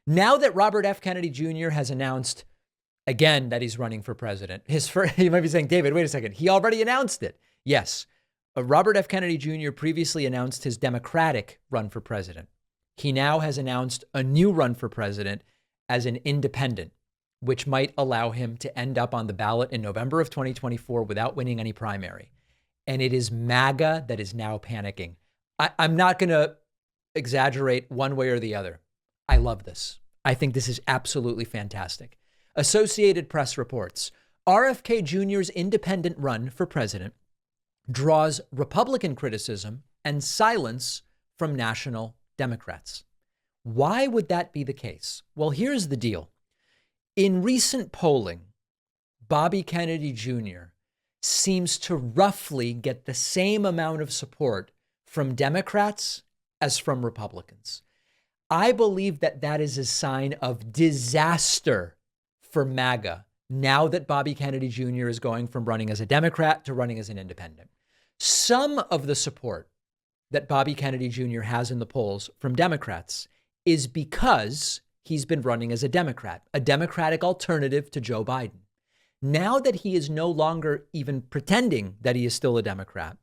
Now that Robert F. Kennedy Jr. has announced again that he's running for president, you might be saying, David, wait a second. He already announced it. Yes. Robert F. Kennedy Jr. previously announced his Democratic run for president. He now has announced a new run for president as an independent, which might allow him to end up on the ballot in November of 2024 without winning any primary. And it is MAGA that is now panicking. I'm not going to exaggerate one way or the other. I love this. I think this is absolutely fantastic. Associated Press reports, RFK Jr.'s independent run for president draws Republican criticism and silence from national Democrats. Why would that be the case? Well, here's the deal. In recent polling, Bobby Kennedy Jr. seems to roughly get the same amount of support from Democrats as from Republicans. I believe that that is a sign of disaster for MAGA now that Bobby Kennedy Jr. is going from running as a Democrat to running as an independent. Some of the support that Bobby Kennedy Jr. has in the polls from Democrats is because he's been running as a Democrat, a Democratic alternative to Joe Biden. Now that he is no longer even pretending that he is still a Democrat,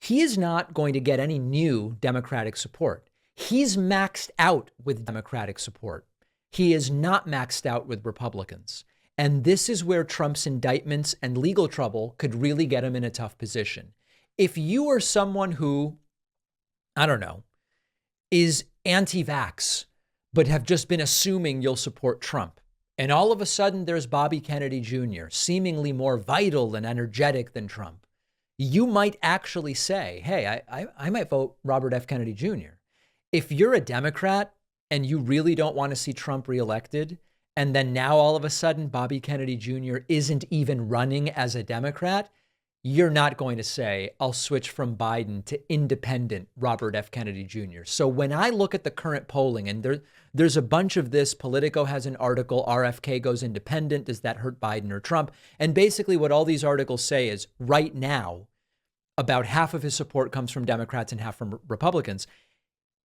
he is not going to get any new Democratic support. He's maxed out with Democratic support. He is not maxed out with Republicans. And this is where Trump's indictments and legal trouble could really get him in a tough position. If you are someone who, I don't know, is anti-vax, but have just been assuming you'll support Trump, and all of a sudden there's Bobby Kennedy Jr., seemingly more vital and energetic than Trump, you might actually say, hey, I might vote Robert F. Kennedy Jr. If you're a Democrat and you really don't want to see Trump reelected, and then now all of a sudden Bobby Kennedy Jr. isn't even running as a Democrat, you're not going to say, I'll switch from Biden to independent Robert F. Kennedy Jr. So when I look at the current polling, and there's a bunch of this, Politico has an article, RFK goes independent, does that hurt Biden or Trump? And basically what all these articles say is right now, about half of his support comes from Democrats and half from Republicans.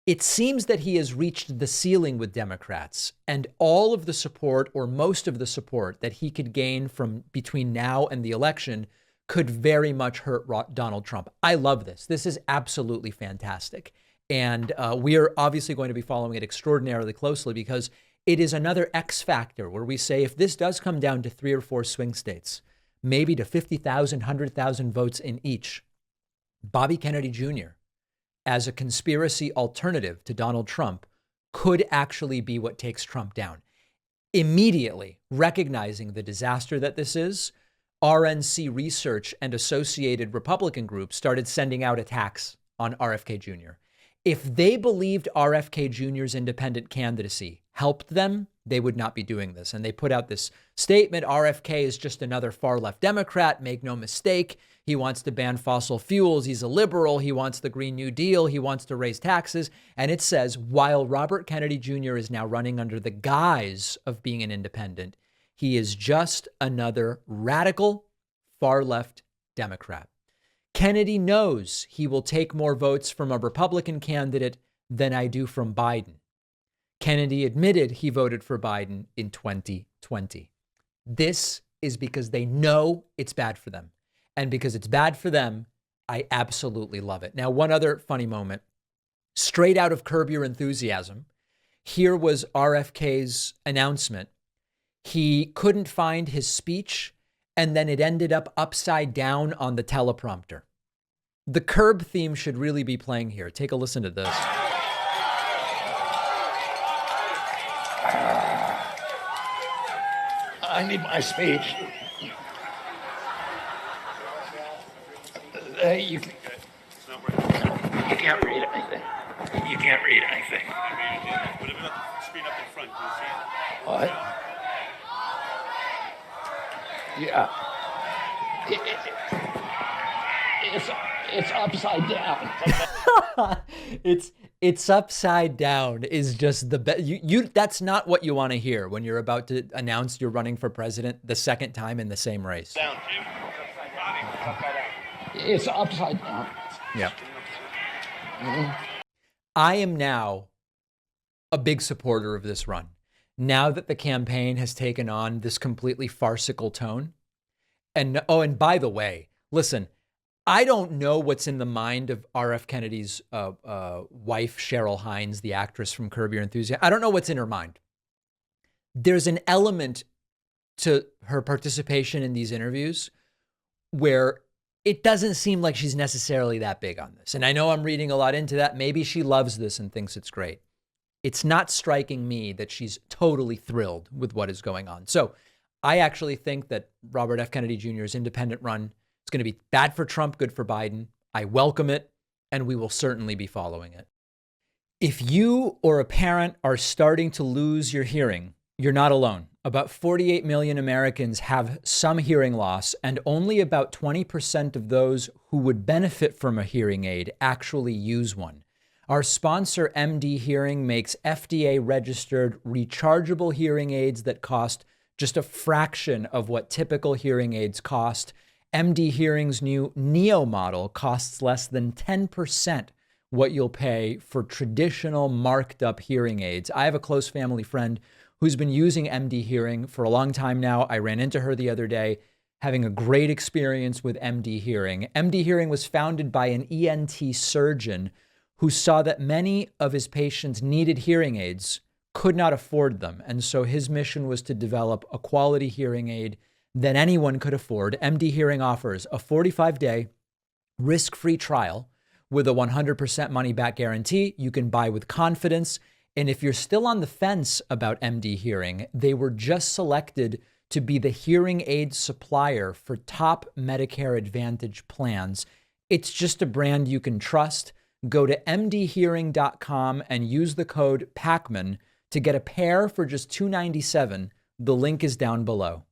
It seems that he has reached the ceiling with Democrats, and all of the support or most of the support that he could gain from between now and the election could very much hurt Donald Trump. I love this. This is absolutely fantastic. And we are obviously going to be following it extraordinarily closely because it is another X factor where we say if this does come down to 3 or 4 swing states, maybe to 50,000, 100,000 votes in each, Bobby Kennedy Jr., as a conspiracy alternative to Donald Trump, could actually be what takes Trump down. Immediately recognizing the disaster that this is, RNC Research and associated Republican groups started sending out attacks on RFK Jr. If they believed RFK Jr.'s independent candidacy helped them, they would not be doing this. And they put out this statement, RFK is just another far-left Democrat, make no mistake. He wants to ban fossil fuels. He's a liberal. He wants the Green New Deal. He wants to raise taxes. And it says, while Robert Kennedy Jr. is now running under the guise of being an independent, he is just another radical, far-left Democrat. Kennedy knows he will take more votes from a Republican candidate than I do from Biden. Kennedy admitted he voted for Biden in 2020. This is because they know it's bad for them. And because it's bad for them, I absolutely love it. Now, one other funny moment, straight out of Curb Your Enthusiasm, here was RFK's announcement. He couldn't find his speech, and then it ended up upside down on the teleprompter. The Curb theme should really be playing here. Take a listen to this. I need my speech. You can't read anything. You can't read anything. What about the screen up in front? Can you see it? What? Yeah. It's upside down. It's upside down is just the best. That's not what you want to hear when you're about to announce you're running for president the second time in the same race. Down, Jim. It's upside down. Yeah. I am now a big supporter of this run. now that the campaign has taken on this completely farcical tone. And oh, and by the way, listen, I don't know what's in the mind of R.F. Kennedy's wife, Cheryl Hines, the actress from Curb Your Enthusiasm. I don't know what's in her mind. There's an element to her participation in these interviews where it doesn't seem like she's necessarily that big on this. And I know I'm reading a lot into that. Maybe she loves this and thinks it's great. It's not striking me that she's totally thrilled with what is going on. So I actually think that Robert F. Kennedy Jr.'s independent run is going to be bad for Trump, good for Biden. I welcome it, and we will certainly be following it. If you or a parent are starting to lose your hearing, you're not alone. About 48 million Americans have some hearing loss, and only about 20% of those who would benefit from a hearing aid actually use one. Our sponsor, MD Hearing, makes FDA-registered rechargeable hearing aids that cost just a fraction of what typical hearing aids cost. MD Hearing's new Neo model costs less than 10% what you'll pay for traditional marked-up hearing aids. I have a close family friend who's been using MD Hearing for a long time now. I ran into her the other day, having a great experience with MD Hearing. MD Hearing was founded by an ENT surgeon who saw that many of his patients needed hearing aids, could not afford them. And so his mission was to develop a quality hearing aid that anyone could afford. MD Hearing offers a 45-day risk-free trial with a 100% money-back guarantee. You can buy with confidence. And if you're still on the fence about MD Hearing, they were just selected to be the hearing aid supplier for top Medicare Advantage plans. It's just a brand you can trust. Go to mdhearing.com and use the code PACMAN to get a pair for just $297. The link is down below.